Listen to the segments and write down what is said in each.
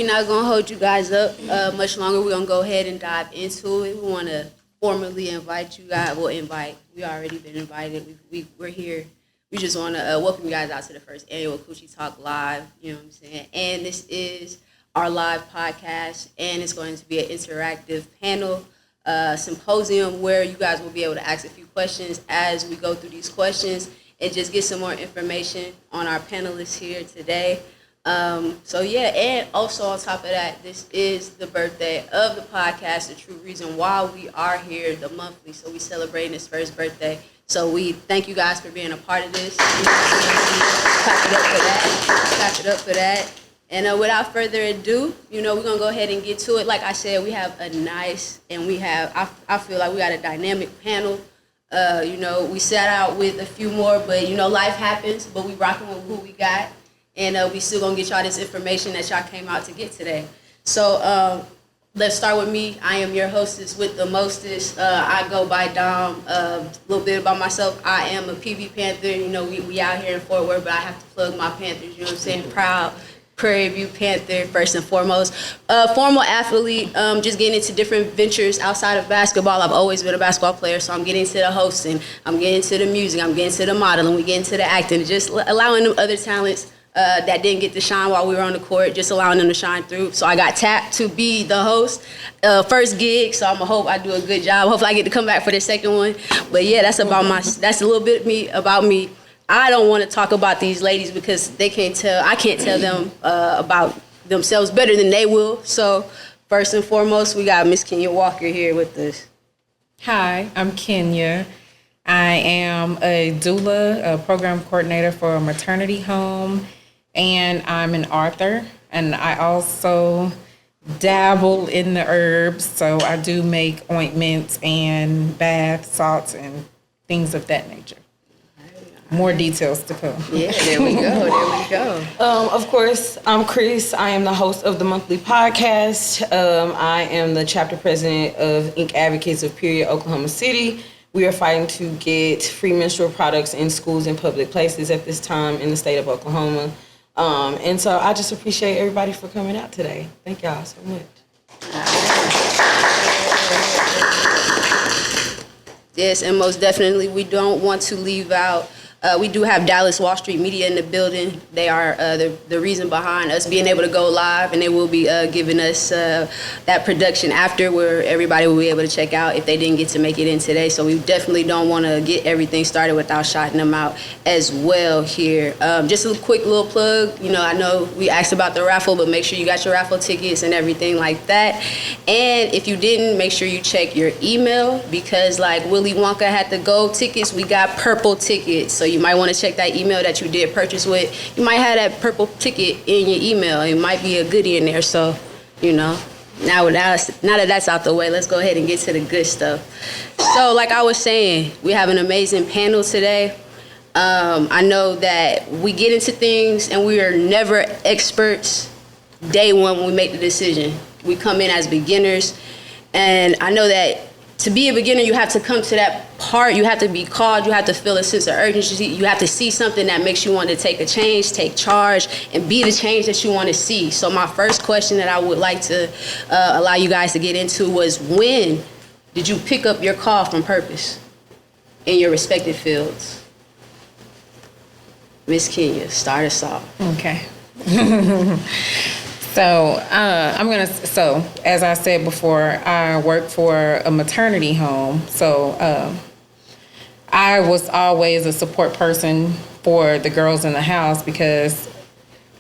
we're not going to hold you guys up much longer. We're going to go ahead and dive into it. We want to formally invite you guys. We already been invited. We're here. We just want to welcome you guys out to the first annual CucciTalks Live. You know what I'm saying? And this is our live podcast, and it's going to be an interactive panel symposium where you guys will be able to ask a few questions as we go through these questions and just get some more information on our panelists here today. And also on top of that, this is the birthday of the podcast, the true reason why we are here, the monthly. So we celebrating his first birthday. So we thank you guys for being a part of this. Clap it up for that. And without further ado, we're going to go ahead and get to it. Like I said, we have a nice, and I feel like we got a dynamic panel. We set out with a few more, but, life happens, but we rocking with who we got. And we still going to get y'all this information that y'all came out to get today. So let's start with me. I am your hostess with the mostest. I go by Dom. A little bit about myself. I am a PV Panther. We out here in Fort Worth, but I have to plug my Panthers. You know what I'm saying? Proud Prairie View Panther, first and foremost. Formal athlete, just getting into different ventures outside of basketball. I've always been a basketball player, so I'm getting into the hosting. I'm getting into the music. I'm getting into the modeling. We get into the acting. Just allowing them other talents that didn't get to shine while we were on the court, just allowing them to shine through. So I got tapped to be the host. First gig, so hope I do a good job. Hopefully I get to come back for the second one. But yeah, that's a little bit about me. I don't want to talk about these ladies because I can't tell them about themselves better than they will. So first and foremost, we got Miss Kenyia Walker here with us. Hi, I'm Kenyia. I am a doula, a program coordinator for a maternity home, and I'm an author, and I also dabble in the herbs, so I do make ointments and bath salts and things of that nature. More details to come. Yeah, there we go. Of course, I'm Chrys. I am the host of the monthly podcast. I am the chapter president of Ink Advocates of Period, Oklahoma City. We are fighting to get free menstrual products in schools and public places at this time in the state of Oklahoma. And so I just appreciate everybody for coming out today. Thank y'all so much. Yes, and most definitely we don't want to leave out. We do have Dallas Wall Street Media in the building. They are the reason behind us being able to go live, and they will be giving us that production after where everybody will be able to check out if they didn't get to make it in today. So we definitely don't want to get everything started without shouting them out as well here. Just a quick little plug. I know we asked about the raffle, but make sure you got your raffle tickets and everything like that. And if you didn't, make sure you check your email because like Willy Wonka had the gold tickets, we got purple tickets. So you might want to check that email that you did purchase with. You might have that purple ticket in your email. It might be a goodie in there. So, now that that's out the way, let's go ahead and get to the good stuff. So, like I was saying, we have an amazing panel today. I know that we get into things and we are never experts day one when we make the decision. We come in as beginners, and I know that to be a beginner, you have to come to that part. You have to be called. You have to feel a sense of urgency. You have to see something that makes you want to take a change, take charge, and be the change that you want to see. So my first question that I would like to allow you guys to get into was, when did you pick up your call from purpose in your respective fields? Miss Kenyia, start us off. Okay. So as I said before, I work for a maternity home. So I was always a support person for the girls in the house because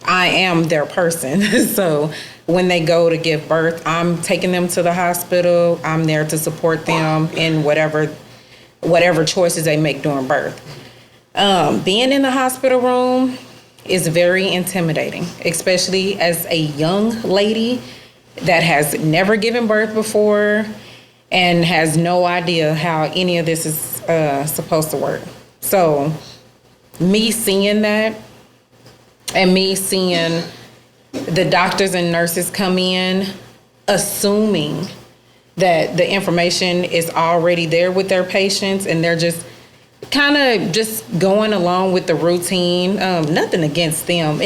I am their person. So when they go to give birth, I'm taking them to the hospital. I'm there to support them in whatever choices they make during birth. Being in the hospital room is very intimidating, especially as a young lady that has never given birth before and has no idea how any of this is supposed to work. So me seeing that and me seeing the doctors and nurses come in assuming that the information is already there with their patients and they're just kind of just going along with the routine. Nothing against them.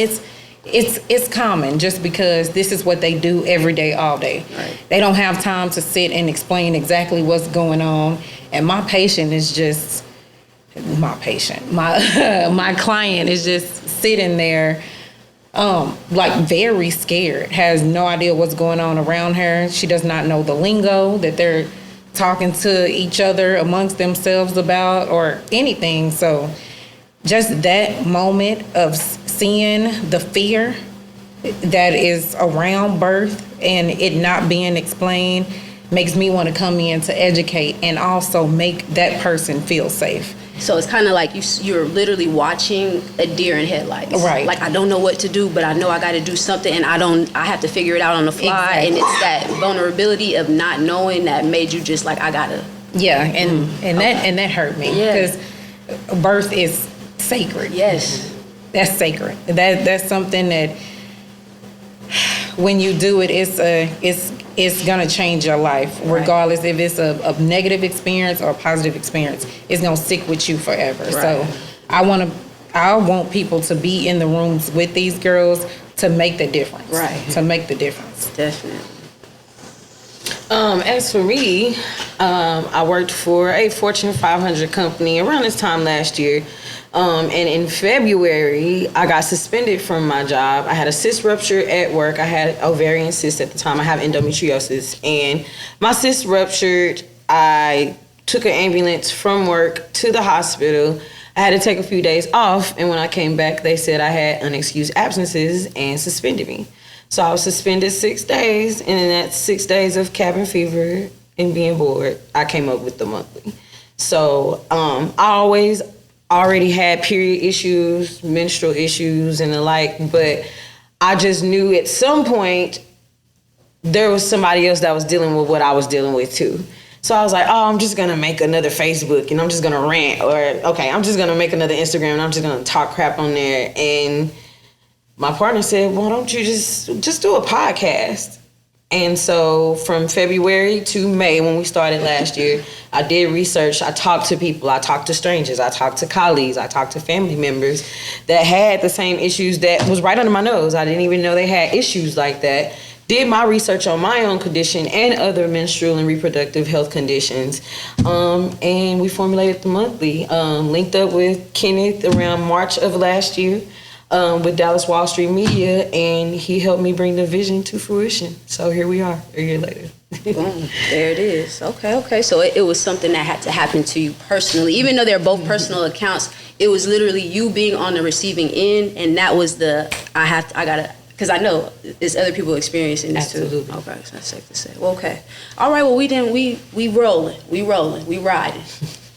it's common just because this is what they do every day, all day. Right. They don't have time to sit and explain exactly what's going on. And my patient is just, my client is just sitting there like very scared, has no idea what's going on around her. She does not know the lingo that they're talking to each other amongst themselves about or anything. So just that moment of seeing the fear that is around birth and it not being explained makes me want to come in to educate and also make that person feel safe. So it's kind of like you're literally watching a deer in headlights. Right. Like, I don't know what to do, but I know I got to do something, and I have to figure it out on the fly. Exactly. And it's that vulnerability of not knowing that made you just like, I gotta. Yeah, and that hurt me because birth is sacred. Yes. That's sacred. That's something that when you do it, it's gonna change your life, regardless if it's a negative experience or a positive experience. It's gonna stick with you forever. Right. So I want people to be in the rooms with these girls to make the difference. Right. To make the difference. Definitely. As for me, I worked for a Fortune 500 company around this time last year. And in February, I got suspended from my job. I had a cyst rupture at work. I had ovarian cyst at the time. I have endometriosis. And my cyst ruptured. I took an ambulance from work to the hospital. I had to take a few days off. And when I came back, they said I had unexcused absences and suspended me. So I was suspended 6 days. And in that 6 days of cabin fever and being bored, I came up with the monthly. So I already had period issues, menstrual issues, and the like, but I just knew at some point there was somebody else that was dealing with what I was dealing with too. So I was like, I'm just gonna make another Facebook and I'm just gonna rant, or okay, I'm just gonna make another Instagram and I'm just gonna talk crap on there. And my partner said, why don't you just do a podcast? And so from February to May, when we started last year, I did research. I talked to people. I talked to strangers. I talked to colleagues. I talked to family members that had the same issues that was right under my nose. I didn't even know they had issues like that. Did my research on my own condition and other menstrual and reproductive health conditions. And we formulated the monthly. Linked up with Kenneth around March of last year. With Dallas Wall Street Media, and he helped me bring the vision to fruition. So here we are, a year later. Boom, there it is. Okay. So it was something that had to happen to you personally. Even though they're both personal accounts, it was literally you being on the receiving end, and that was because I know there's other people experiencing this Absolutely. too. Okay, so that's safe to say. Well, okay. All right, well, we rolling, we riding.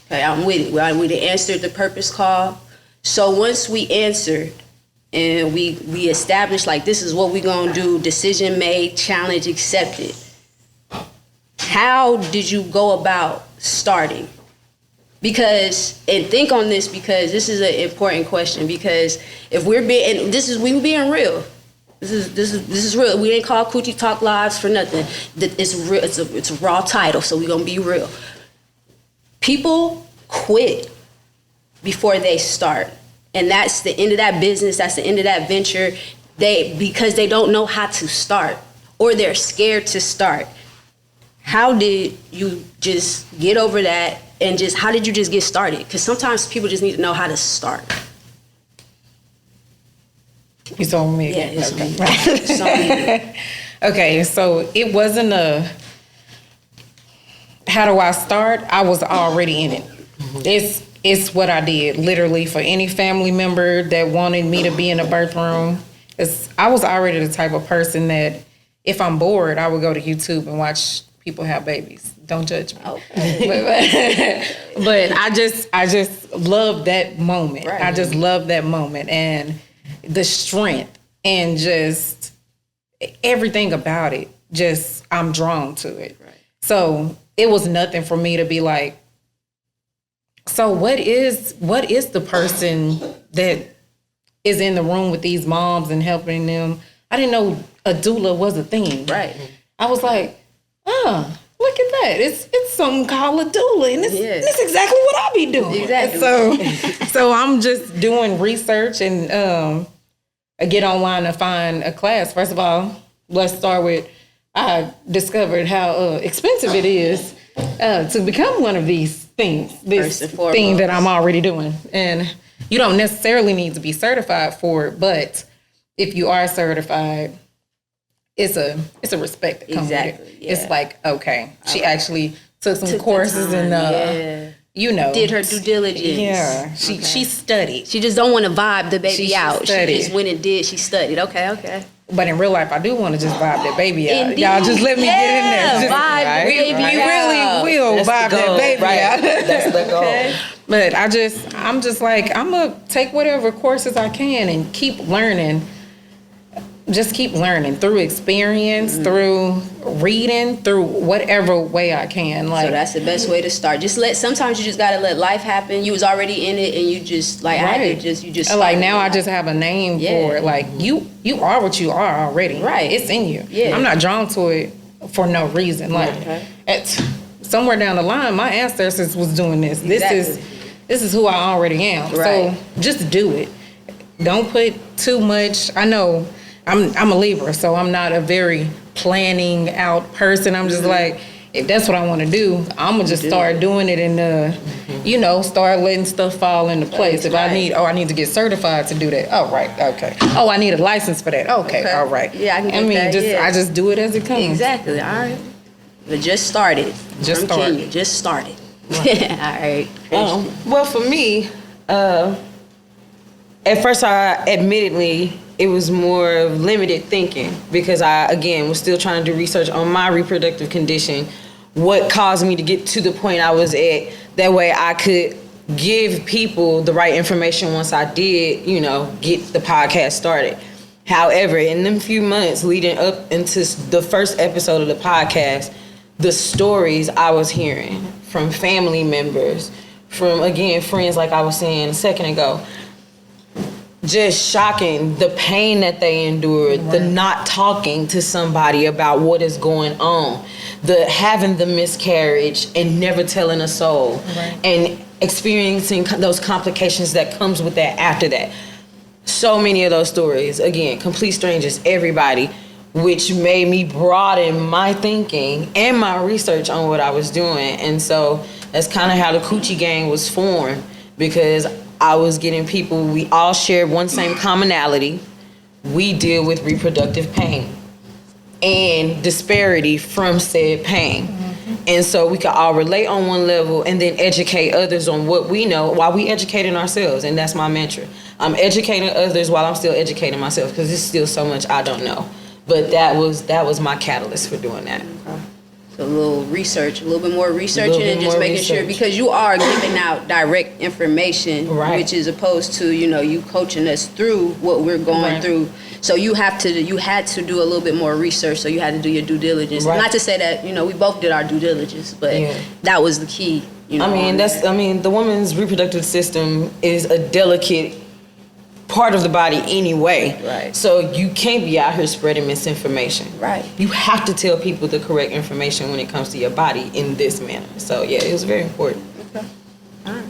Okay, I'm with it. We answered the purpose call. So once we answered, and we established, like, this is what we're going to do, decision made, challenge accepted. How did you go about starting? Because, and think on this, because this is an important question, because if we being real. This is real. We ain't called CucciTalks Lives for nothing. It's real. It's a raw title, so we're going to be real. People quit before they start. And that's the end of that business. That's the end of that venture. Because they don't know how to start, or they're scared to start. How did you just get over that, and how did you just get started? Because sometimes people just need to know how to start. It's on me. Yeah, it's okay. on you. It's on you. Okay, so it wasn't how do I start? I was already in it. Mm-hmm. It's what I did, literally, for any family member that wanted me to be in a birth room. I was already the type of person that if I'm bored, I would go to YouTube and watch people have babies. Don't judge me. Okay. but I just love that moment. Right. I just love that moment and the strength and just everything about it. Just I'm drawn to it. Right. So it was nothing for me to be like, so what is the person that is in the room with these moms and helping them? I didn't know a doula was a thing. Right. I was like, look at that. It's something called a doula, and it's exactly what I be doing. Exactly. So I'm just doing research and get online and find a class. First of all, let's start with, I discovered how expensive it is to become one of these things, this thing that I'm already doing. And you don't necessarily need to be certified for it, but if you are certified, it's a respect that comes with it. Yeah. It's like, okay, she actually took some courses and you know, did her due diligence. Yeah, she studied. She just don't want to vibe the baby out. Studied. She just went and did. She studied. Okay. But in real life, I do want to just vibe that baby out. Indeed. Y'all just let me get in there. Just, vibe the baby out. We really will vibe that baby out. That's the goal. Okay. But I'm just like, I'm gonna take whatever courses I can and keep learning. Just keep learning through experience, through reading, through whatever way I can. Like, so that's the best way to start. Sometimes you just gotta let life happen. You was already in it, and you just like you just like now I just have a name for it. Like you are what you are already. Right, it's in you. Yeah, I'm not drawn to it for no reason. Like it's somewhere down the line, my ancestors was doing this. Exactly. This is who I already am. Right. So just do it. Don't put too much. I know. I'm a Libra, so I'm not a very planning out person. I'm just like, if that's what I want to do, I'm gonna just start doing it and start letting stuff fall into place. If I need to get certified to do that. Oh, right, okay. Oh, I need a license for that. Okay. All right. Yeah, I can get that. I just do it as it comes. Exactly. All right. But just started. Just started. Just started. Right. All right. Well, for me, at first, admittedly, it was more of limited thinking because I, again, was still trying to do research on my reproductive condition, what caused me to get to the point I was at. That way I could give people the right information once I did, get the podcast started. However, in them few months leading up into the first episode of the podcast, the stories I was hearing from family members, from, again, friends like I was saying a second ago, just shocking, the pain that they endured, the not talking to somebody about what is going on, the having the miscarriage and never telling a soul, and experiencing those complications that comes with that after that. So many of those stories, again, complete strangers, everybody, which made me broaden my thinking and my research on what I was doing. And so that's kind of how the Coochie Gang was formed, because I was getting people, we all shared one same commonality. We deal with reproductive pain and disparity from said pain. And so we could all relate on one level and then educate others on what we know while we educating ourselves. And that's my mantra. I'm educating others while I'm still educating myself, because there's still so much I don't know. But that was my catalyst for doing that. Okay. So a little bit more researching and just making sure, because you are giving out direct information, which is opposed to, you coaching us through what we're going through. So you had to do a little bit more research. So you had to do your due diligence. Not to say that, we both did our due diligence, but that was the key. The woman's reproductive system is a delicate part of the body anyway. Right. So you can't be out here spreading misinformation. Right. You have to tell people the correct information when it comes to your body in this manner. So yeah, it was very important. Okay. All right.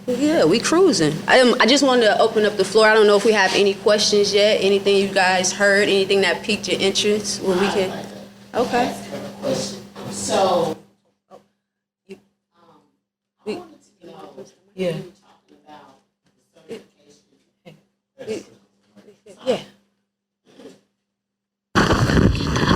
Well, yeah, we cruising. I just wanted to open up the floor. I don't know if we have any questions yet. Anything you guys heard? Anything that piqued your interest? Well, we can. Okay. So, I wanted to know. Yeah. Yeah.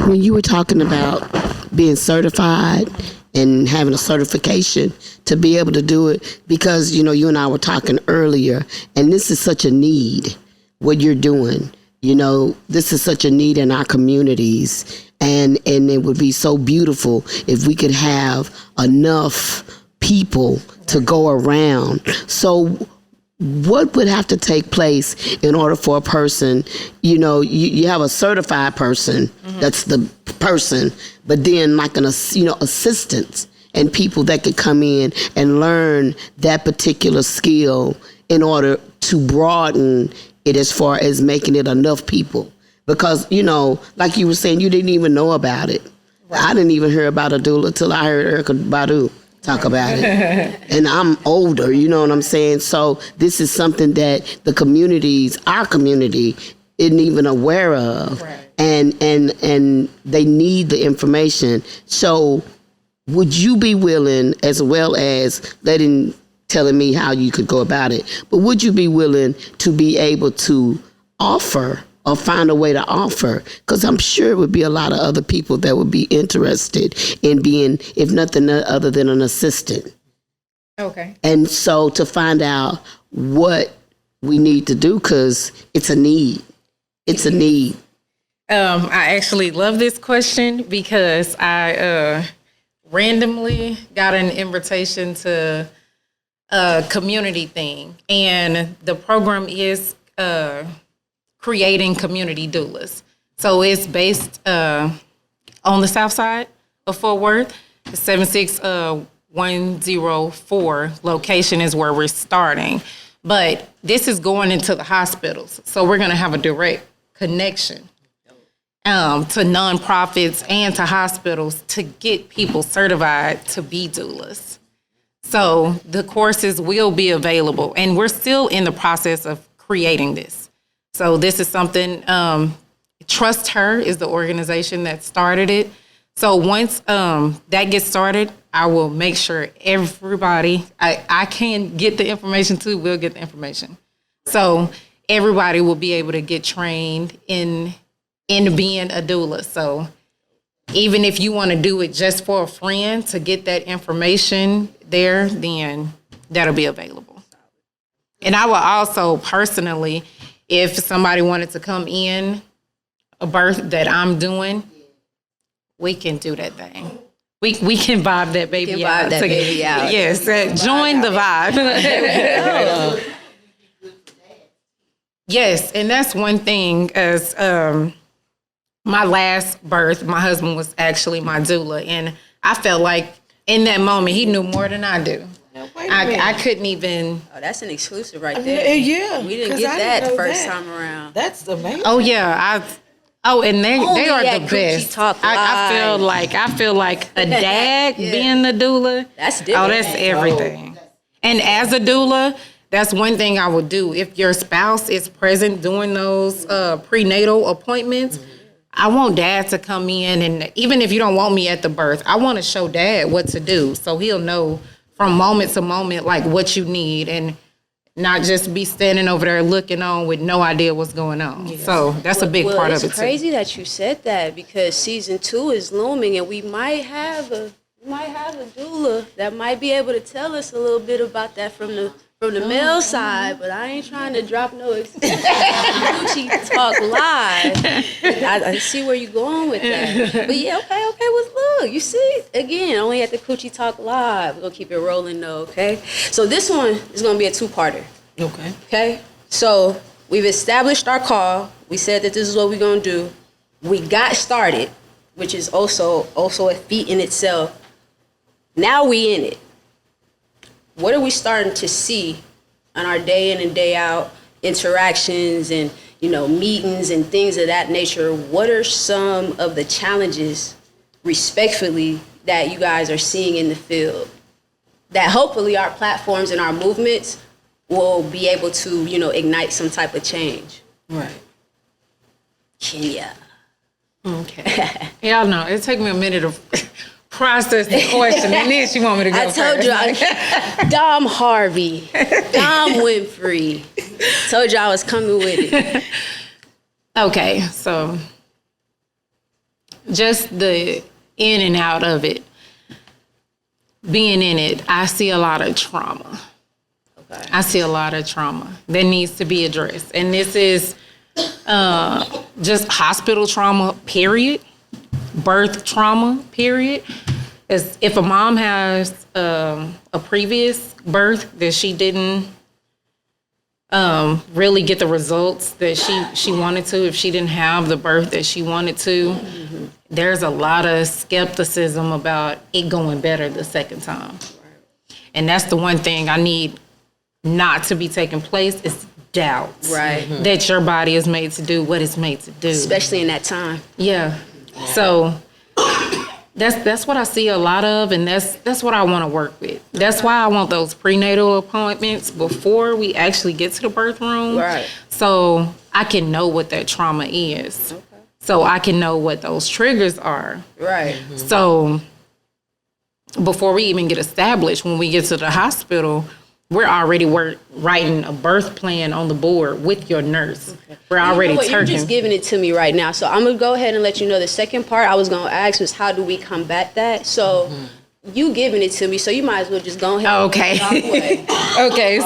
When you were talking about being certified and having a certification to be able to do it, because, you and I were talking earlier, and this is such a need, what you're doing. This is such a need in our communities, and it would be so beautiful if we could have enough people to go around. So what would have to take place in order for a person, you have a certified person, that's the person, but then like assistants and people that could come in and learn that particular skill in order to broaden it as far as making it enough people. Because, like you were saying, you didn't even know about it. Right. I didn't even hear about a doula till I heard Erykah Badu talk about it. And I'm older, you know what I'm saying? So this is something that our community isn't even aware of, Right. and they need the information. So would you be willing, as well as telling me how you could go about it, but would you be willing to be able to offer or find a way to offer? Because I'm sure it would be a lot of other people that would be interested in being, if nothing other than an assistant. Okay. And so to find out what we need to do, because it's a need. It's a need. I actually love this question because I randomly got an invitation to a community thing, and the program is creating community doulas. So it's based on the south side of Fort Worth. The 76104 location is where we're starting. But this is going into the hospitals. So we're going to have a direct connection to nonprofits and to hospitals to get people certified to be doulas. So the courses will be available, and we're still in the process of creating this. So this is something, Trust Her is the organization that started it. So once that gets started, I will make sure everybody, I can get the information too, we'll get the information. So everybody will be able to get trained in being a doula. So even if you want to do it just for a friend to get that information there, then that'll be available. And I will also personally, if somebody wanted to come in a birth that I'm doing, we can do that thing. We can vibe that baby out. Vibe that baby out. Yes, join the vibe. Yes, and that's one thing. As my last birth, my husband was actually my doula, and I felt like in that moment he knew more than I do. I couldn't even. Oh, that's an exclusive right there. Yeah. We didn't get that the first time around. That's amazing. Oh yeah, and they are at the Coochie best. Talk I feel like a dad being the doula. That's different. Oh, that's everything. And as a doula, that's one thing I would do. If your spouse is present during those prenatal appointments, I want dad to come in, and even if you don't want me at the birth, I want to show dad what to do so he'll know from moment to moment like what you need, and not just be standing over there looking on with no idea what's going on. Yeah. So that's a big part of it too. It's crazy that you said that, because season 2 is looming, and we might have a doula that might be able to tell us a little bit about that from the male side. But I ain't trying to drop no Coochie Talk live. I see where you're going with that. But yeah, okay. Well, look, you see, again, only at the Coochie Talk live. We're gonna keep it rolling though, okay? So this one is gonna be a 2-parter. Okay. So we've established our call. We said that this is what we're gonna do. We got started, which is also a feat in itself. Now we in it. What are we starting to see on our day in and day out interactions and, meetings and things of that nature? What are some of the challenges, respectfully, that you guys are seeing in the field that hopefully our platforms and our movements will be able to, ignite some type of change? Right. Kenyia. Okay. Y'all know, it took me a minute to process the question, and then she want me to go I told first. you, Dom Harvey, Dom Winfrey. Told you I was coming with it. Okay, so just the in and out of it, being in it, I see a lot of trauma. Okay. I see a lot of trauma that needs to be addressed. And this is just hospital trauma, period. Birth trauma, period. As if a mom has a previous birth that she didn't really get the results that she wanted to, if she didn't have the birth that she wanted to, there's a lot of skepticism about it going better the second time. And that's the one thing I need not to be taking place is doubt. Right. That your body is made to do what it's made to do. Especially in that time. Yeah. So That's what I see a lot of, and that's what I want to work with. That's why I want those prenatal appointments before we actually get to the birth room. Right. So I can know what that trauma is. Okay. So I can know what those triggers are. Right. Mm-hmm. So before we even get established, when we get to the hospital, we're already writing a birth plan on the board with your nurse. Okay. We're already You're just giving it to me right now. So I'm going to go ahead and let you know the second part I was going to ask was how do we combat that? So you giving it to me, so you might as well just go ahead okay. and okay,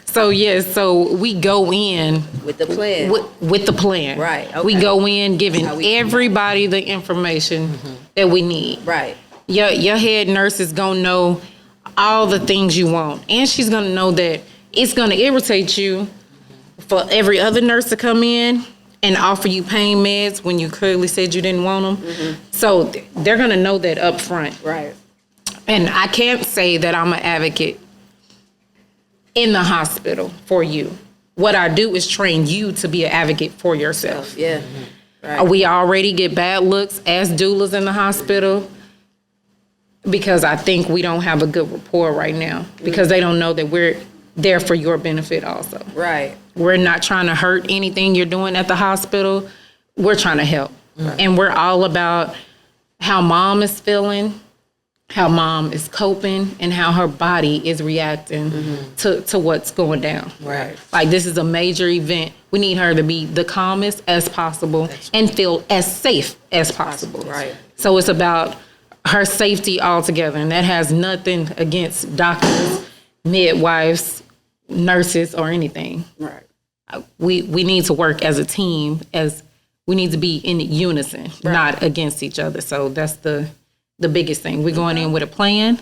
so we go in with the plan. With the plan. Right. Okay. We go in giving everybody the information that we need. Right. Your head nurse is going to know all the things you want. And she's going to know that it's going to irritate you for every other nurse to come in and offer you pain meds when you clearly said you didn't want them. Mm-hmm. So they're going to know that up front. Right. And I can't say that I'm an advocate in the hospital for you. What I do is train you to be an advocate for yourself. Yeah. Mm-hmm. Right. We already get bad looks as doulas in the hospital, because I think we don't have a good rapport right now, because they don't know that we're there for your benefit also. Right. We're not trying to hurt anything you're doing at the hospital. We're trying to help. Right. And we're all about how mom is feeling, how mom is coping, and how her body is reacting to what's going down. Right. Like, this is a major event. We need her to be the calmest as possible and feel as safe as possible. Right. So it's about her safety altogether, and that has nothing against doctors, midwives, nurses, or anything. Right. We need to work as a team, as we need to be in unison, not against each other. So that's the biggest thing. We're going in with a plan,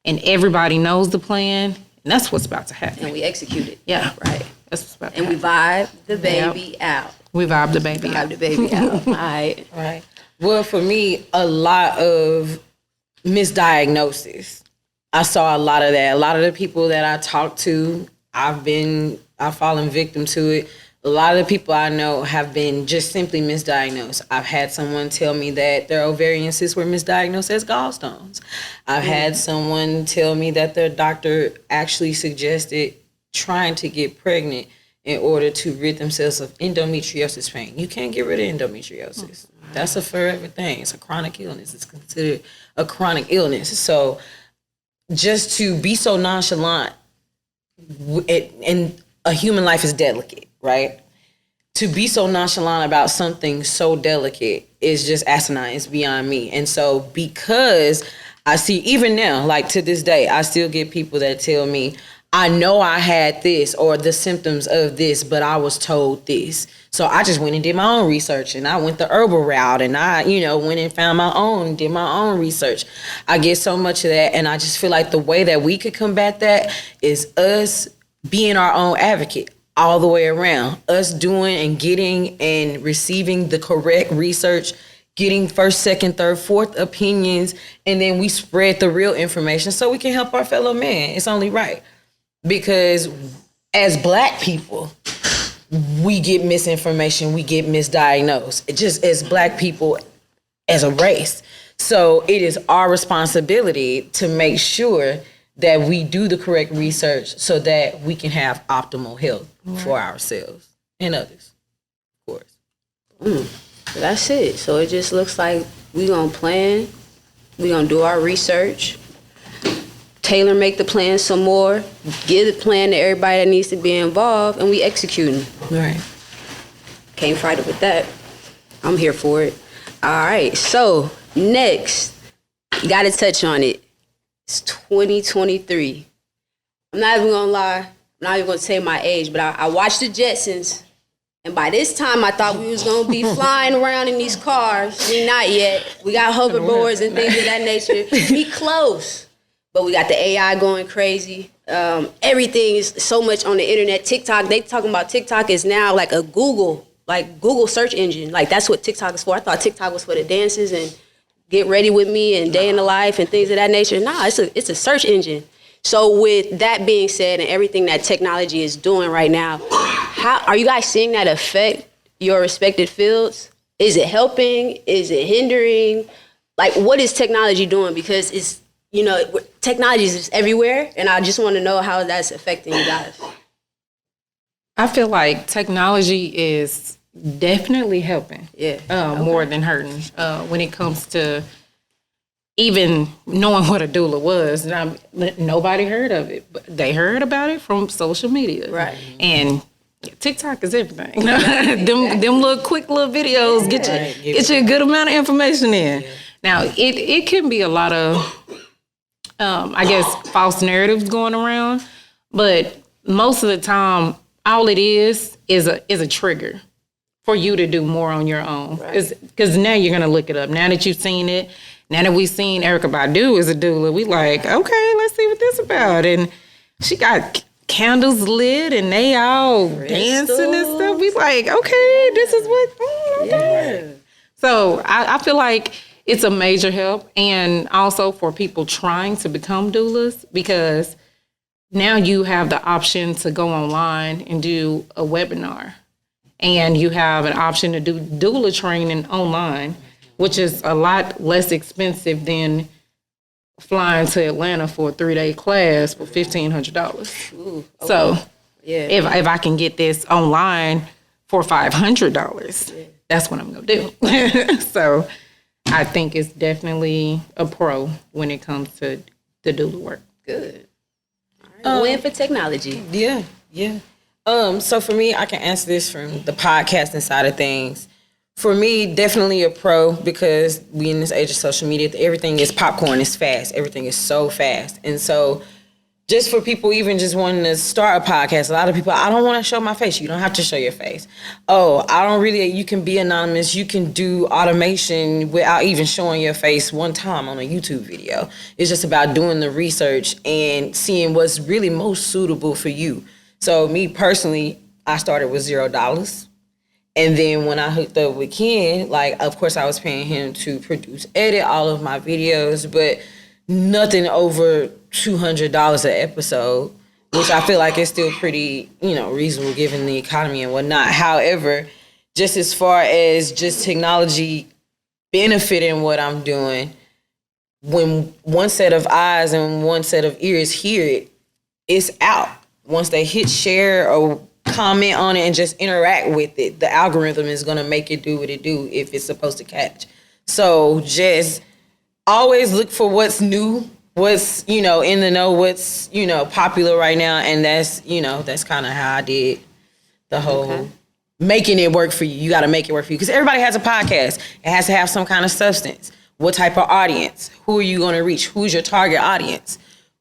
and everybody knows the plan, and that's what's about to happen. And we execute it. Yeah. Right. That's what's about to And happen. we vibe the baby out. We vibe the baby out. Vibe the baby out. All right. Right. Well, for me, a lot of misdiagnosis. I saw a lot of that. A lot of the people that I talked to, I've fallen victim to it. A lot of the people I know have been just simply misdiagnosed. I've had someone tell me that their ovarian cysts were misdiagnosed as gallstones. I've had someone tell me that their doctor actually suggested trying to get pregnant in order to rid themselves of endometriosis pain. You can't get rid of endometriosis. That's a forever thing. It's a chronic illness. It's considered a chronic illness. So just to be so nonchalant, and a human life is delicate, right? To be so nonchalant about something so delicate is just asinine. It's beyond me. And so because I see, even now, like to this day, I still get people that tell me, I know I had this or the symptoms of this, but I was told this. So I just went and did my own research, and I went the herbal route, and I, went and found did my own research. I get so much of that, and I just feel like the way that we could combat that is us being our own advocate all the way around. Us doing and getting and receiving the correct research, getting first, second, third, fourth opinions, and then we spread the real information so we can help our fellow man. It's only right. Because as Black people, we get misinformation, we get misdiagnosed, just as Black people as a race. So it is our responsibility to make sure that we do the correct research so that we can have optimal health for ourselves and others, of course. That's it. So it just looks like we're going to plan, we're going to do our research, tailor make the plan some more, give the plan to everybody that needs to be involved, and we executing. Right. Can't fight it with that. I'm here for it. All right, so next, got to touch on it. It's 2023. I'm not even gonna lie, I'm not even gonna say my age, but I watched the Jetsons, and by this time I thought we was gonna be flying around in these cars. We not yet. We got hoverboards and things of that nature. We close. But we got the AI going crazy. Everything is so much on the internet. TikTok, they talking about TikTok is now like a Google search engine. Like, that's what TikTok is for. I thought TikTok was for the dances and get ready with me and day in the life and things of that nature. Nah, it's a search engine. So with that being said and everything that technology is doing right now, how are you guys seeing that affect your respective fields? Is it helping? Is it hindering? like, what is technology doing? Because it's, technology is just everywhere, and I just want to know how that's affecting you guys. I feel like technology is definitely helping. More than hurting when it comes to even knowing what a doula was. Nobody heard of it, but they heard about it from social media. Right. And TikTok is everything. them little quick little videos get you a good amount of information in. Now, it can be a lot of, I guess, false narratives going around, but most of the time, all it is a trigger for you to do more on your own. Because now you're going to look it up. Now that you've seen it, now that we've seen Erykah Badu as a doula, we like, okay, let's see what this about. And she got candles lit and they all dancing and stuff. We like, okay, this is what, okay. So I feel like it's a major help, and also for people trying to become doulas, because now you have the option to go online and do a webinar, and you have an option to do doula training online, which is a lot less expensive than flying to Atlanta for a 3-day class for $1,500. Okay. So if I can get this online for $500, that's what I'm gonna do. So I think it's definitely a pro when it comes to the doula work. Good. Win for technology. Yeah. So for me, I can answer this from the podcasting side of things. For me, definitely a pro, because we in this age of social media, everything is popcorn, it's fast. Everything is so fast. And so just for people even just wanting to start a podcast, a lot of people, I don't want to show my face. You don't have to show your face. You can be anonymous. You can do automation without even showing your face one time on a YouTube video. It's just about doing the research and seeing what's really most suitable for you. So me personally, I started with $0. And then when I hooked up with Ken, of course I was paying him to produce, edit all of my videos, but nothing over $200 an episode, which I feel like is still pretty, reasonable given the economy and whatnot. However, just as far as just technology benefiting what I'm doing, when one set of eyes and one set of ears hear it, it's out. Once they hit share or comment on it and just interact with it, the algorithm is going to make it do what it do if it's supposed to catch. So just always look for what's new, what's, in the know, what's, popular right now. And that's kind of how I did the whole making it work for you. You got to make it work for you, because everybody has a podcast. It has to have some kind of substance. What type of audience? Who are you going to reach? Who's your target audience?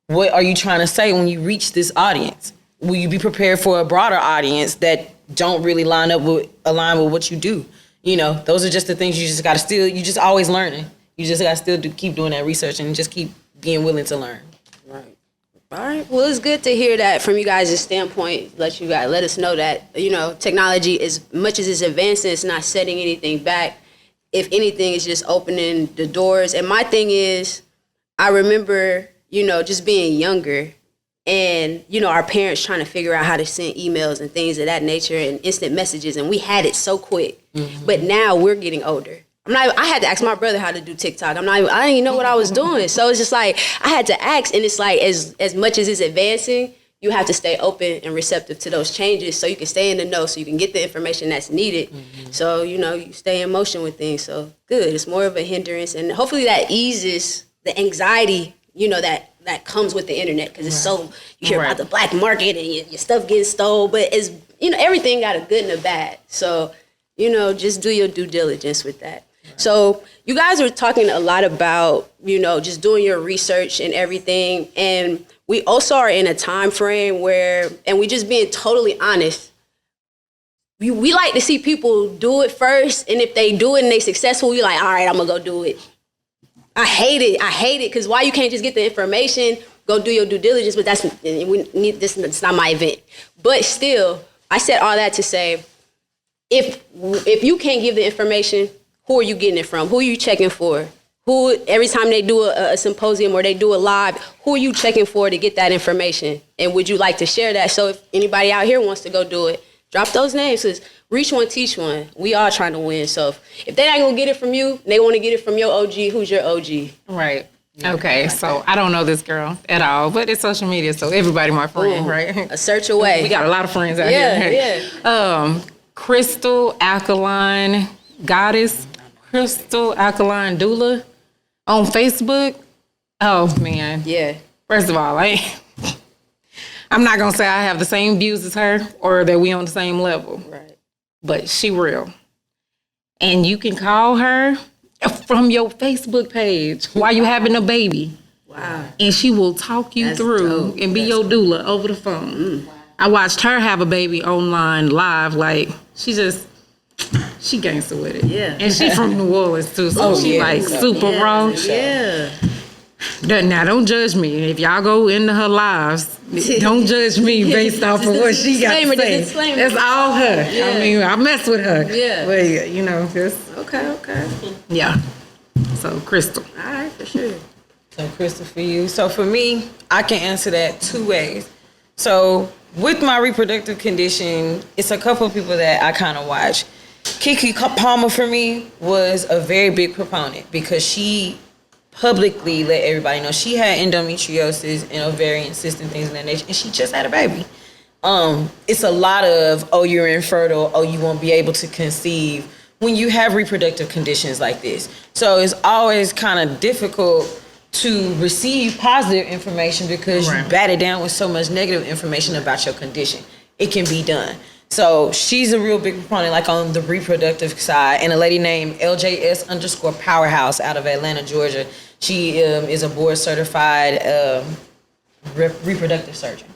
What are you trying to say when you reach this audience? Will you be prepared for a broader audience that don't really align with what you do? Those are just the things you just always learning. You just got to still keep doing that research and just keep being willing to learn. Right. All right. Well, it's good to hear that from you guys' standpoint. Let us know that, technology, as much as it's advancing, it's not setting anything back. If anything, it's just opening the doors. And my thing is, I remember, just being younger, and, our parents trying to figure out how to send emails and things of that nature and instant messages. And we had it so quick. Mm-hmm. But now we're getting older. I had to ask my brother how to do TikTok. I didn't even know what I was doing. So it's just I had to ask. And it's as much as it's advancing, you have to stay open and receptive to those changes so you can stay in the know, so you can get the information that's needed. Mm-hmm. So, you stay in motion with things. So good. It's more of a hindrance. And hopefully that eases the anxiety, that comes with the internet, because it's so, you hear about the black market and your stuff getting stolen, but it's, everything got a good and a bad. So, just do your due diligence with that. Right. So you guys are talking a lot about, just doing your research and everything. And we also are in a time frame where, and we just being totally honest, we like to see people do it first. And if they do it and they successful, we like, all right, I'm gonna go do it. I hate it, because why you can't just get the information, go do your due diligence, but it's not my event. But still, I said all that to say, if you can't give the information, who are you getting it from? Who are you checking for? Every time they do a symposium or they do a live, who are you checking for to get that information? And would you like to share that? So if anybody out here wants to go do it, Drop those names, because reach one, teach one. We all trying to win. So if they not going to get it from you, they want to get it from your OG. Who's your OG? Right. Okay, so I don't know this girl at all, but it's social media, so everybody my friend, right? A search away. We got a lot of friends out here. Yeah. Crystal Alkaline Goddess, Crystal Alkaline Doula on Facebook. Oh, man. Yeah. First of all, I'm not going to say I have the same views as her or that we on the same level. Right. But she real. And you can call her from your Facebook page while you having a baby. Wow. And she will talk you through dope. and be your doula over the phone. Wow. I watched her have a baby online live. Like, she gangster with it. Yeah. And she from New Orleans too, so she like super raw. Yeah. Now, don't judge me. If y'all go into her lives, don't judge me based off of what she got to say. Disclaimer. That's all her. Yeah. I mean, I mess with her. Yeah. But, you know, just, Okay. yeah. So, Crystal. All right, for sure. So, Crystal, for you. So, for me, I can answer that two ways. So, with my reproductive condition, it's a couple of people that I kind of watch. Kiki Palmer, for me, was a very big proponent because she publicly let everybody know she had endometriosis and ovarian cysts and things of that nature, and she just had a baby. It's a lot of, oh, you're infertile, oh, you won't be able to conceive when you have reproductive conditions like this. So it's always kind of difficult to receive positive information because you bat it down with so much negative information about your condition. It can be done. So she's a real big proponent, like on the reproductive side. And a lady named LJS_Powerhouse out of Atlanta, Georgia. She is a board certified reproductive surgeon,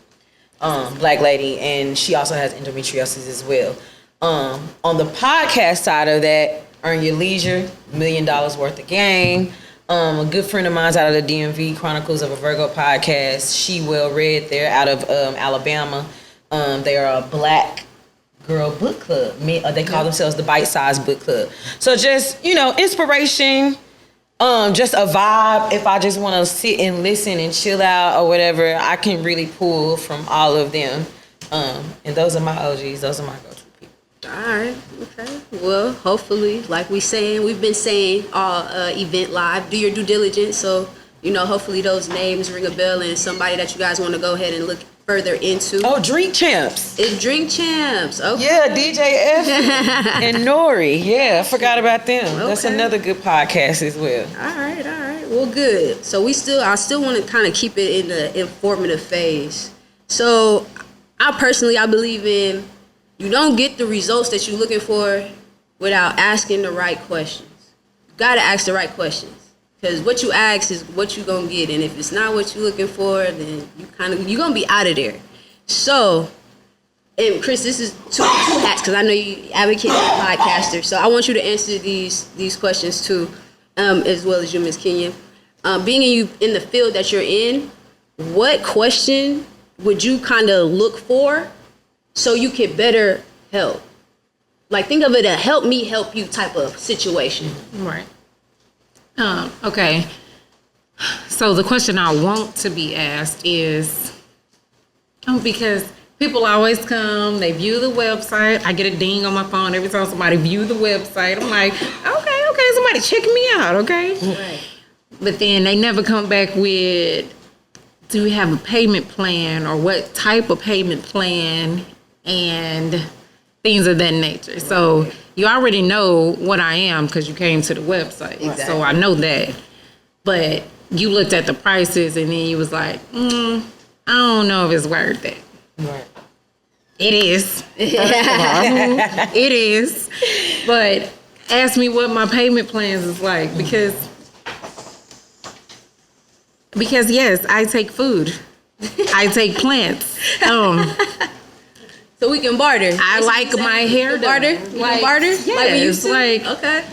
black lady, and she also has endometriosis as well. On the podcast side of that, Earn Your Leisure, $1 million worth of game. A good friend of mine's out of the DMV, Chronicles of a Virgo podcast. She well read. They're out of Alabama. They are a black girl book club. They call themselves the Bite Size Book Club. So just, inspiration, just a vibe. If I just want to sit and listen and chill out or whatever, I can really pull from all of them. And those are my OGs. Those are my go-to people. All right. Okay. Well, hopefully, like we've been saying all event live, do your due diligence. So, hopefully those names ring a bell and somebody that you guys want to go ahead and look further into. Oh, Drink Champs. It's Drink Champs. Okay. Yeah, DJ F and Nori. Yeah, I forgot about them. Okay. That's another good podcast as well. All right. Well, good. So I still want to kind of keep it in the informative phase. So I believe in you don't get the results that you're looking for without asking the right questions. You got to ask the right questions. Because what you ask is what you're going to get. And if it's not what you're looking for, then you're going to be out of there. So, and Chrys, this is two hats, because I know you advocate as a podcaster. So I want you to answer these questions too, as well as you, Ms. Kenyia. Being in the field that you're in, what question would you kind of look for so you could better help? Like, think of it a help me help you type of situation. Right. Okay. So the question I want to be asked is, because people always come, they view the website. I get a ding on my phone every time somebody view the website. I'm like, okay, somebody checking me out, okay? Right. But then they never come back with, do we have a payment plan or what type of payment plan and things of that nature. So you already know what I am because you came to the website. Exactly. So I know that. But you looked at the prices and then you was like, I don't know if it's worth it. Right. It is. It is. But ask me what my payment plans is like because yes, I take food. I take plants. So we can barter. I like my hair done. Barter? We can barter? Yes, like we used to? okay.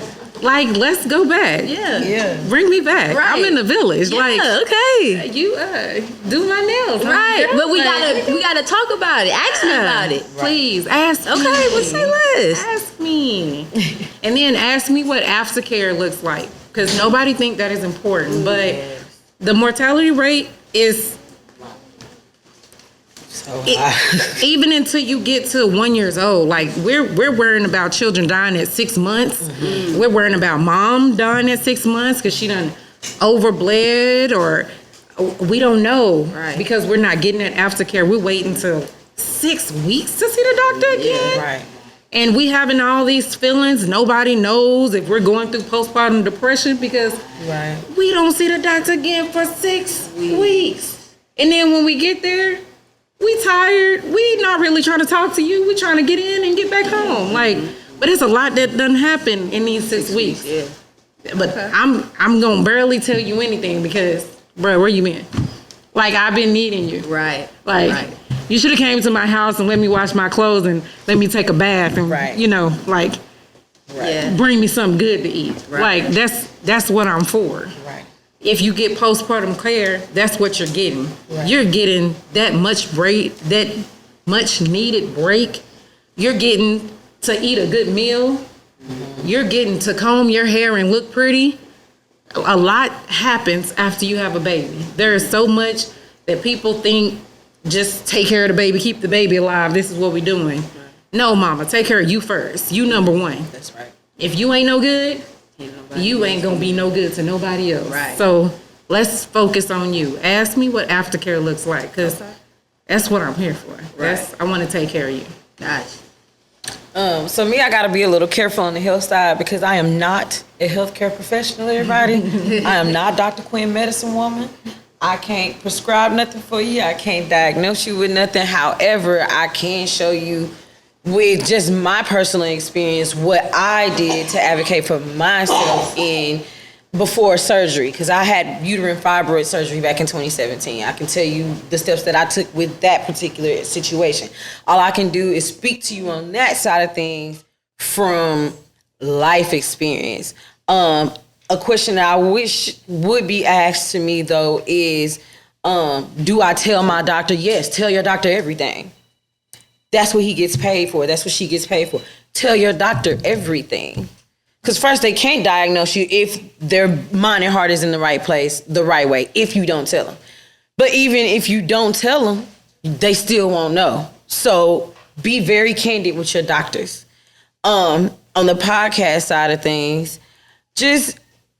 Like, let's go back. Yeah. Bring me back. Right. I'm in the village. Yeah, like, okay. You do my nails. Right. Huh? But we gotta talk about it. Ask me about it. Please, ask me. Okay, well, say less. Ask me. And then ask me what aftercare looks like. Because nobody think that is important. But the mortality rate is Even until you get to 1 year old, like we're worrying about children dying at 6 months. We're worrying about mom dying at 6 months because she done overbled, or we don't know because we're not getting that aftercare. We're waiting till 6 weeks to see the doctor again. Right. And we having all these feelings. Nobody knows if we're going through postpartum depression because we don't see the doctor again for 6 weeks. And then when we get there, we tired. We not really trying to talk to you. We trying to get in and get back home. Like, but it's a lot that doesn't happen in these 6 weeks. Yeah. But I'm gonna barely tell you anything because, bro, where you been? Like, I've been needing you. Right. Like, you should have came to my house and let me wash my clothes and let me take a bath and, you know, like, bring me something good to eat. Right. Like, that's what I'm for. Right. If you get postpartum care, that's what you're getting. Right. You're getting that much break, that much needed break. You're getting to eat a good meal. Mm-hmm. You're getting to comb your hair and look pretty. A lot happens after you have a baby. There is so much that people think, just take care of the baby, keep the baby alive. This is what we're doing. Right. No, mama, take care of you first. You number one. That's right. If you ain't no good, you ain't gonna be no good to nobody else. Right. So let's focus on you. Ask me what aftercare looks like, because that's what I'm here for. Right. I want to take care of you. Gotcha. So me, I gotta be a little careful on the health side because I am not a healthcare professional, everybody. I am not Dr. Quinn Medicine Woman. I can't prescribe nothing for you. I can't diagnose you with nothing. However, I can show you with just my personal experience what I did to advocate for myself before surgery, because I had uterine fibroid surgery back in 2017. I can tell you the steps that I took with that particular situation. All I can do is speak to you on that side of things from life experience. A question that I wish would be asked to me, though, is, do I tell my doctor? Yes, tell your doctor everything. That's what he gets paid for. That's what she gets paid for. Tell your doctor everything. Because first, they can't diagnose you if their mind and heart is in the right place, the right way, if you don't tell them. But even if you don't tell them, they still won't know. So be very candid with your doctors. On the podcast side of things, just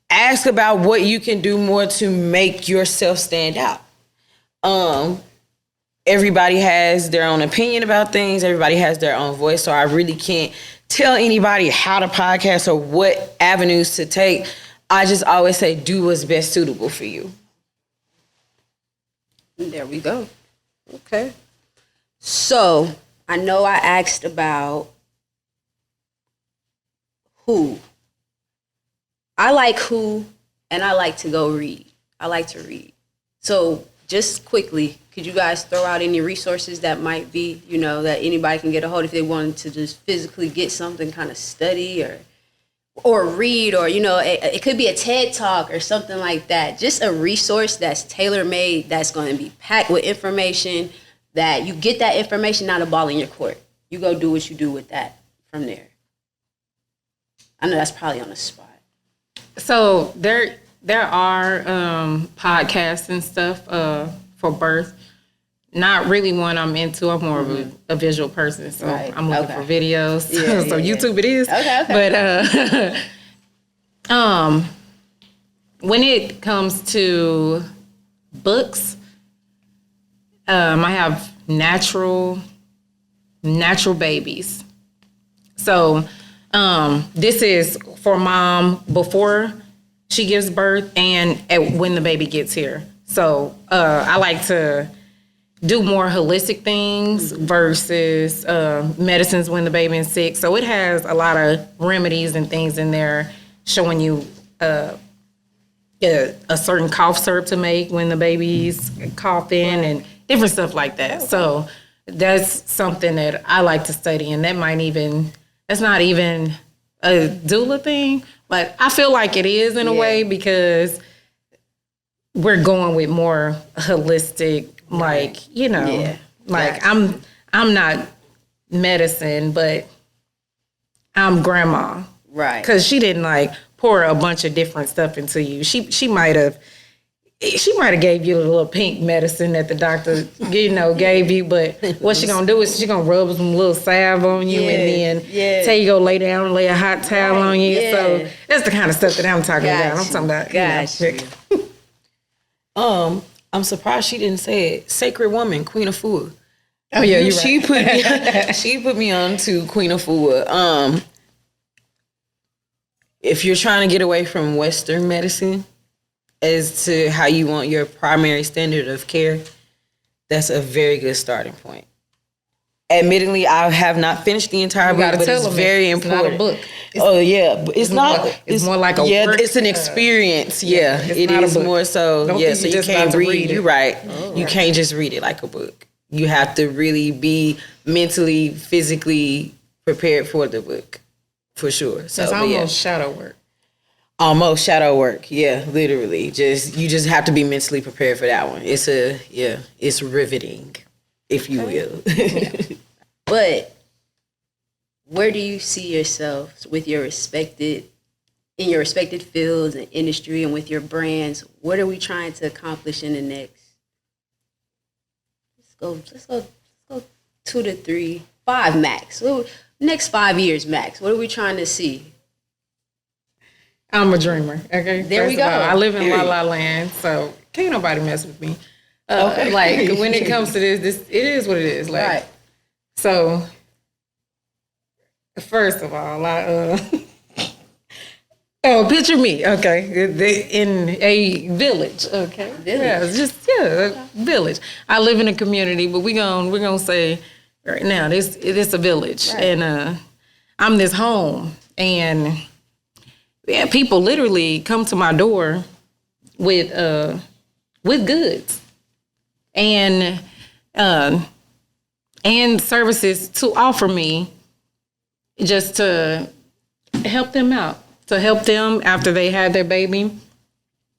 ask about what you can do more to make yourself stand out. Everybody has their own opinion about things. Everybody has their own voice. So I really can't tell anybody how to podcast or what avenues to take. I just always say, do what's best suitable for you. There we go. Okay. So I know I asked about who. I like who, and I like to go read. I like to read. So just quickly, could you guys throw out any resources that might be, you know, that anybody can get a hold if they wanted to just physically get something, kind of study or read, or, you know, it could be a TED Talk or something like that. Just a resource that's tailor-made, that's going to be packed with information, that you get that information, not a ball in your court. You go do what you do with that from there. I know that's probably on the spot. So there are podcasts and stuff for birth. Not really one I'm into. I'm more of a visual person, so I'm looking for videos. Yeah, so YouTube it is. Okay. But when it comes to books, I have natural babies. So this is for mom before she gives birth and when the baby gets here. So I like to do more holistic things versus medicines when the baby is sick. So it has a lot of remedies and things in there showing you a certain cough syrup to make when the baby's coughing and different stuff like that. So that's something that I like to study, and that's not even a doula thing, but I feel like it is in a way, because we're going with more holistic, I'm not medicine, but I'm grandma. Right. Because she didn't pour a bunch of different stuff into you. She might have she might have gave you a little pink medicine that the doctor, gave you, but what she gonna do is she gonna rub some little salve on you and then tell you go lay down and lay a hot towel on you. Yeah. So that's the kind of stuff that I'm talking about. I'm talking about, I'm surprised she didn't say it. Sacred woman, Queen of Food. Oh yeah, you're She right. she put me on to Queen of Food. If you're trying to get away from Western medicine as to how you want your primary standard of care, that's a very good starting point. Admittedly, I have not finished the entire book, but it's very important. It's not a book. It's not. It's more like a work. It's an experience. It not a is book. more so. Don't Yeah, think so you you just can't about to read. read it. You're right. You can't just read it like a book. You have to really be mentally, physically prepared for the book, for sure. So It's but almost shadow work. almost shadow work. Yeah, literally. You just have to be mentally prepared for that one. It's riveting, if you will. But where do you see yourself with your in your respected fields and industry and with your brands? What are we trying to accomplish in the next? Let's go 2 to 3, 5 max. Next 5 years max. What are we trying to see? I'm a dreamer. Okay, There we First of go. all, I live in La La Land, so can't nobody mess with me. Like when it comes to this, it is what it is. Like, Right. So, first of all, picture me, okay, in a village, okay? Village. Yeah, it's just, a village. I live in a community, but we're gonna say right now, it's a village. Right. And I'm this home, and people literally come to my door with goods and services to offer me just to help them out, to help them after they had their baby,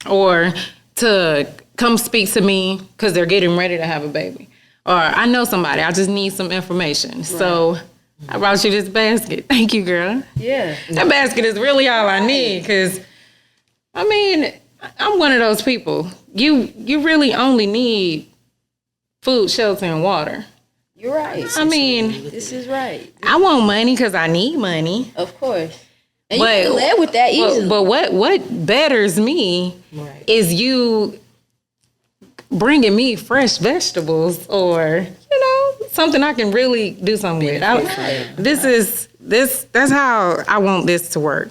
or to come speak to me because they're getting ready to have a baby. Or I know somebody, I just need some information. Right. So I brought you this basket. Thank you, girl. Yeah. That basket is really all I need because, I'm one of those people. You really only need food, shelter, and water. You're right. This is right. I want money because I need money. Of course. And you can live with that easily. But what betters me is you bringing me fresh vegetables or, something I can really do something with. That's how I want this to work.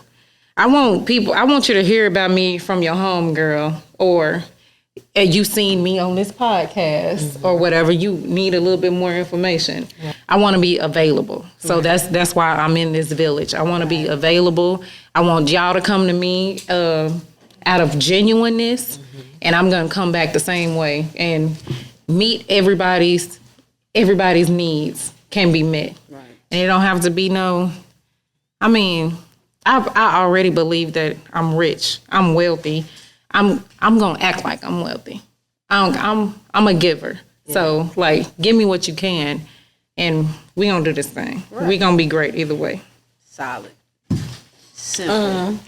I want you to hear about me from your home girl, or you seen me on this podcast or whatever. You need a little bit more information. Right. I want to be available. So that's why I'm in this village. I want to be available. I want y'all to come to me out of genuineness, and I'm going to come back the same way and meet everybody's needs can be met. Right. And it don't have to be I already believe that I'm rich. I'm wealthy. I'm gonna act like I'm wealthy. I'm a giver. Yeah. So give me what you can, and we gonna do this thing. Right. We gonna be great either way. Solid. Simple.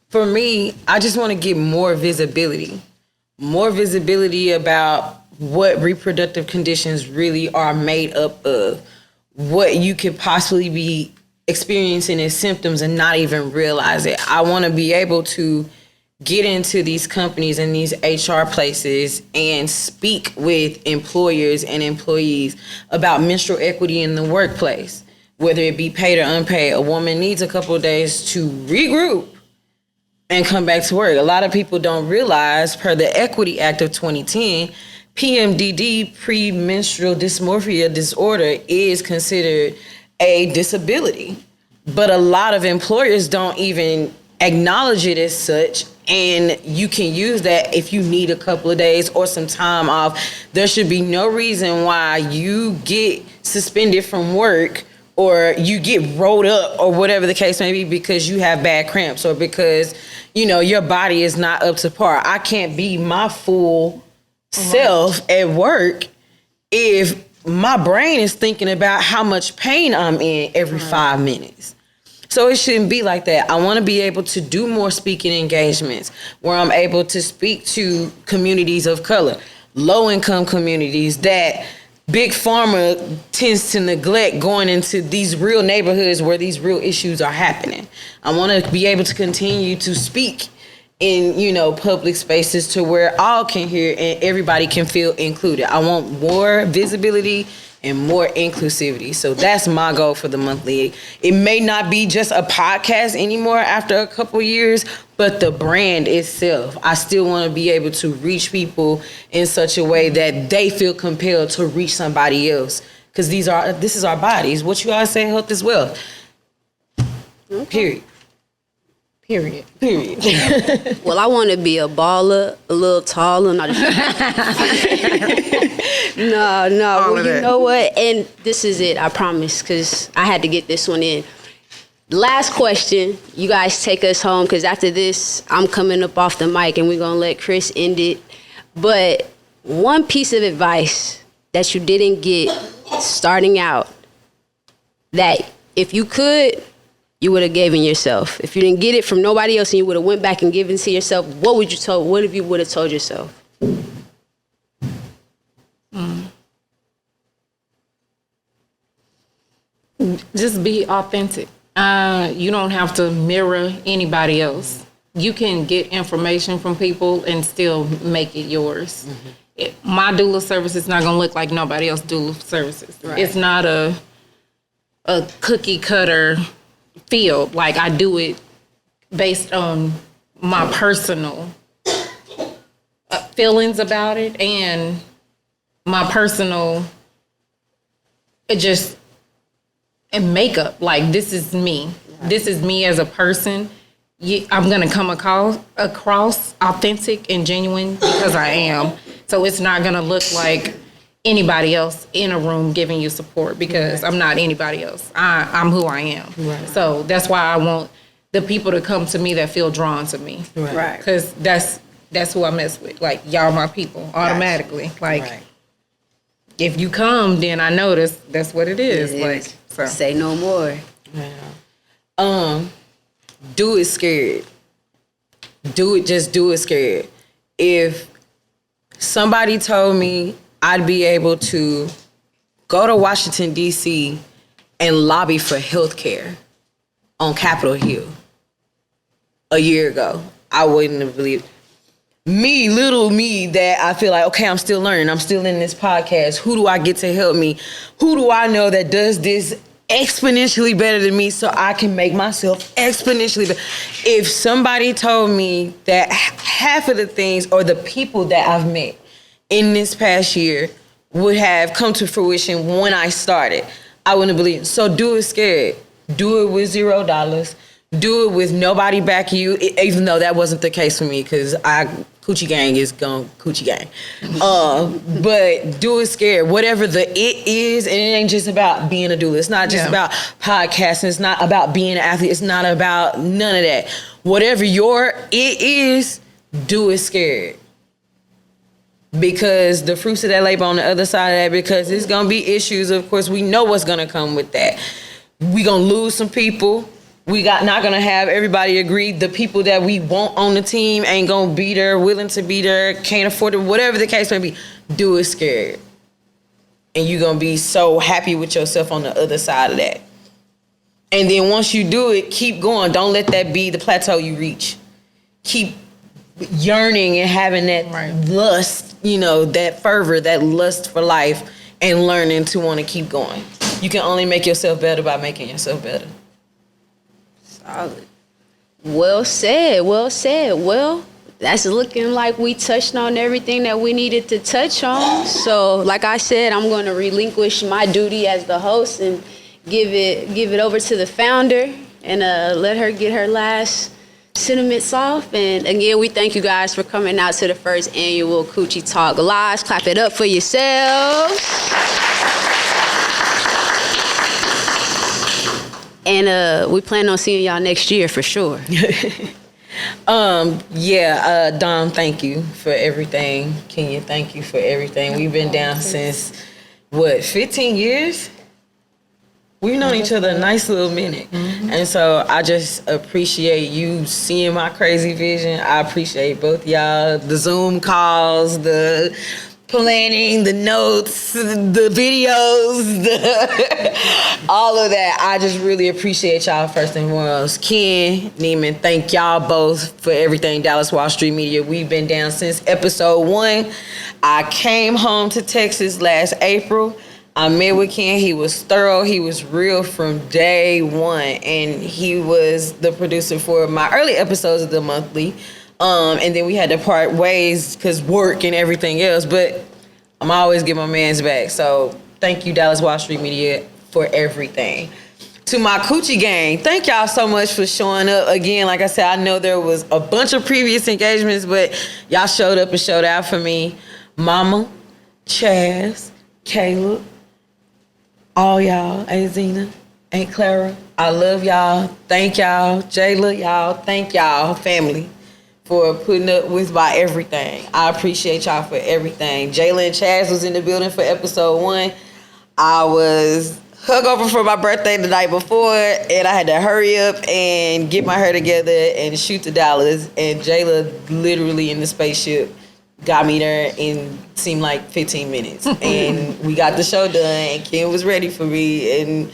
For me, I just want to get more visibility about what reproductive conditions really are made up of, what you could possibly be experiencing as symptoms and not even realize it. I want to be able to get into these companies and these HR places and speak with employers and employees about menstrual equity in the workplace, whether it be paid or unpaid. A woman needs a couple of days to regroup and come back to work. A lot of people don't realize, per the Equity Act of 2010, PMDD, premenstrual dysmorphia disorder, is considered a disability. But a lot of employers don't even acknowledge it as such, and you can use that if you need a couple of days or some time off. There should be no reason why you get suspended from work or you get rolled up or whatever the case may be because you have bad cramps or because, your body is not up to par. I can't be my full self at work if my brain is thinking about how much pain I'm in every 5 minutes. So it shouldn't be like that. I want to be able to do more speaking engagements where I'm able to speak to communities of color, low-income communities that Big Pharma tends to neglect, going into these real neighborhoods where these real issues are happening. I want to be able to continue to speak in, public spaces to where all can hear and everybody can feel included. I want more visibility and more inclusivity. So that's my goal for the monthly. It may not be just a podcast anymore after a couple years, but the brand itself, I still want to be able to reach people in such a way that they feel compelled to reach somebody else. Because this is our bodies. What you always say, health is wealth. Period. Well, I want to be a baller, a little taller. No, well, you know what? And this is it, I promise, because I had to get this one in. Last question. You guys take us home, because after this, I'm coming up off the mic, and we're going to let Chrys end it. But one piece of advice that you didn't get starting out, that if you could, you would have given yourself. If you didn't get it from nobody else and you would have went back and given to yourself, what if you would have told yourself? Just be authentic. You don't have to mirror anybody else. You can get information from people and still make it yours. My doula service is not going to look like nobody else's doula services. Right. It's not a cookie cutter field. Like, I do it based on my personal feelings about it and my personal and makeup. Like, this is me. Right. This is me as a person. I'm going to come across authentic and genuine because I am. So it's not going to look like anybody else in a room giving you support, because I'm not anybody else. I'm who I am. Right. So that's why I want the people to come to me that feel drawn to me. Right. Because that's who I mess with. Like, y'all my people automatically. Like, if you come, then I know that's what it is. Like, so. Say no more. Yeah. Do it scared. Do it scared. If somebody told me I'd be able to go to Washington, D.C. and lobby for health care on Capitol Hill a year ago, I wouldn't have believed. Little me, that I feel like, okay, I'm still learning. I'm still in this podcast. Who do I get to help me? Who do I know that does this exponentially better than me so I can make myself exponentially better? If somebody told me that half of the things or the people that I've met in this past year would have come to fruition when I started, I wouldn't believe it. So do it scared. Do it with $0. Do it with nobody back you, even though that wasn't the case for me, because Coochie Gang is gone Coochie Gang. But do it scared. Whatever the it is, and it ain't just about being a doula. It's not just about podcasting. It's not about being an athlete. It's not about none of that. Whatever your it is, do it scared. Because the fruits of that labor on the other side of that, because it's going to be issues. Of course, we know what's going to come with that. We going to lose some people. Not going to have everybody agree. The people that we want on the team ain't going to be there, willing to be there, can't afford it, whatever the case may be. Do it scared. And you're going to be so happy with yourself on the other side of that. And then once you do it, keep going. Don't let that be the plateau you reach. Keep yearning and having that lust, that fervor, that lust for life, and learning to want to keep going. You can only make yourself better by making yourself better. Solid. Well said. Well, that's looking like we touched on everything that we needed to touch on. So, like I said, I'm going to relinquish my duty as the host and give it over to the founder and let her get her last sentiments off. And again, we thank you guys for coming out to the first annual CucciTalks Live. Clap it up for yourselves. And we plan on seeing y'all next year for sure. Dom, thank you for everything. Kenyia, thank you for everything. We've been down since, 15 years? We've known each other a nice little minute. Mm-hmm. And so I just appreciate you seeing my crazy vision. I appreciate both y'all, the Zoom calls, the planning, the notes, the videos, all of that. I just really appreciate y'all first and foremost. Ken, Neiman, thank y'all both for everything Dallas Wall Street Media. We've been down since episode 1. I came home to Texas last April. I met with Ken. He was thorough. He was real from day one. And he was the producer for my early episodes of The Monthly. And then we had to part ways because work and everything else. But I'm always getting my man's back. So thank you, Dallas Wall Street Media, for everything. To my Coochie gang, thank y'all so much for showing up. Again, like I said, I know there was a bunch of previous engagements, but y'all showed up and showed out for me. Mama, Chaz, Caleb, all y'all, Aunt Zena, Aunt Clara, I love y'all. Thank y'all. Jayla, y'all, thank y'all, family, for putting up with my everything. I appreciate y'all for everything. Jayla and Chaz was in the building for episode 1. I was hungover for my birthday the night before, and I had to hurry up and get my hair together and shoot to Dallas. And Jayla literally in the spaceship got me there in seemed like 15 minutes. And we got the show done, and Ken was ready for me. And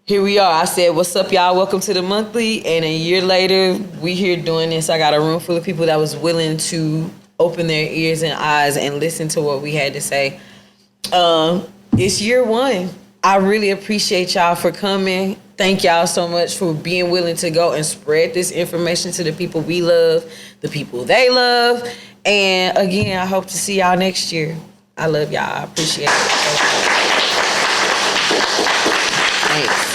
here we are. I said, what's up, y'all? Welcome to The Monthly. And a year later, we here doing this. I got a room full of people that was willing to open their ears and eyes and listen to what we had to say. It's year 1. I really appreciate y'all for coming. Thank y'all so much for being willing to go and spread this information to the people we love, the people they love. And again, I hope to see y'all next year. I love y'all. I appreciate it. Thanks.